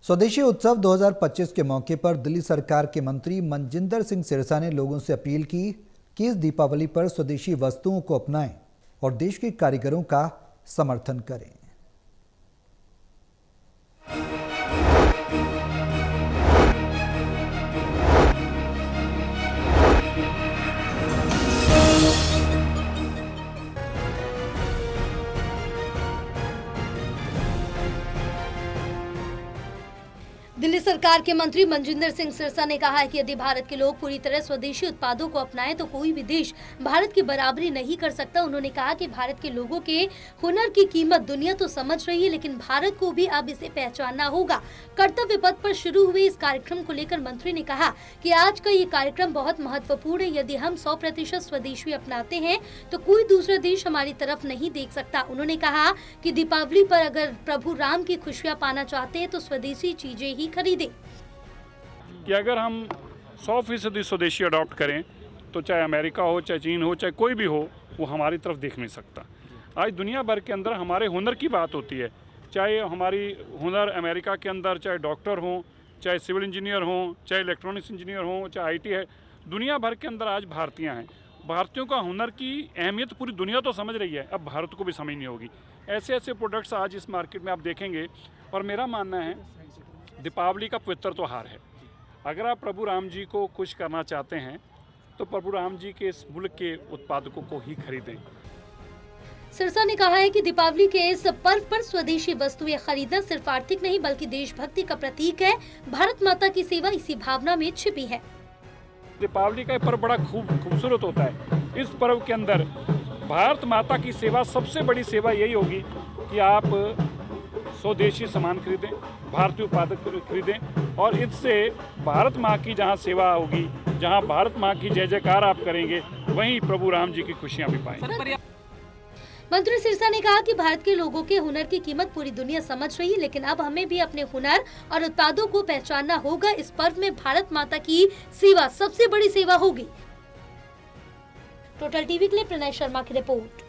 स्वदेशी उत्सव 2025 के मौके पर दिल्ली सरकार के मंत्री मनजिंदर सिंह सिरसा ने लोगों से अपील की कि इस दीपावली पर स्वदेशी वस्तुओं को अपनाएं और देश के कारीगरों का समर्थन करें। दिल्ली सरकार के मंत्री मनजिंदर सिंह सिरसा ने कहा है कि यदि भारत के लोग पूरी तरह स्वदेशी उत्पादों को अपनाएं तो कोई भी देश भारत की बराबरी नहीं कर सकता। उन्होंने कहा कि भारत के लोगों के हुनर की कीमत दुनिया तो समझ रही है, लेकिन भारत को भी अब इसे पहचानना होगा। कर्तव्य पथ पर शुरू हुए इस कार्यक्रम को लेकर मंत्री ने कहा कि आज का ये कार्यक्रम बहुत महत्वपूर्ण है। यदि हम 100% स्वदेशी अपनाते हैं तो कोई दूसरा देश हमारी तरफ नहीं देख सकता। उन्होंने कहा कि दीपावली पर अगर प्रभु राम की खुशियां पाना चाहते हैं तो स्वदेशी चीजें ही खरीदें। कि अगर हम 100% स्वदेशी अडॉप्ट करें तो चाहे अमेरिका हो, चाहे चीन हो, चाहे कोई भी हो, वो हमारी तरफ देख नहीं सकता। आज दुनिया भर के अंदर हमारे हुनर की बात होती है, चाहे हमारी हुनर अमेरिका के अंदर चाहे डॉक्टर हों, चाहे सिविल इंजीनियर हों, चाहे इलेक्ट्रॉनिक्स इंजीनियर हों, चाहे आईटी है, दुनिया भर के अंदर आज भारतीय हैं। भारतीयों का हुनर की अहमियत पूरी दुनिया तो समझ रही है, अब भारत को भी समझनी होगी। ऐसे ऐसे प्रोडक्ट्स आज इस मार्केट में आप देखेंगे। और मेरा मानना है दीपावली का पवित्र त्योहार है। अगर आप प्रभु राम जी को खुश करना चाहते हैं तो प्रभु राम जी के इस मुल्क के उत्पादकों को ही खरीदें। सिरसा ने कहा है कि दीपावली के इस पर्व पर स्वदेशी वस्तुएं खरीदना सिर्फ आर्थिक नहीं बल्कि देशभक्ति का प्रतीक है। भारत माता की सेवा इसी भावना में छिपी है। दीपावली का पर्व बड़ा खूबसूरत होता है। इस पर्व के अंदर भारत माता की सेवा, सबसे बड़ी सेवा यही होगी कि आप स्वदेशी सामान खरीदें, भारतीय उत्पादक खरीदें और इससे भारत माँ की जहाँ सेवा होगी, जहाँ भारत माँ की जय जयकार आप करेंगे, वहीं प्रभु राम जी की खुशियाँ भी पाएंगे। मंत्री सिरसा ने कहा कि भारत के लोगों के हुनर की कीमत पूरी दुनिया समझ रही है, लेकिन अब हमें भी अपने हुनर और उत्पादों को पहचानना होगा। इस पर्व में भारत माता की सेवा सबसे बड़ी सेवा होगी। टोटल टीवी के लिए प्रणय शर्मा की रिपोर्ट।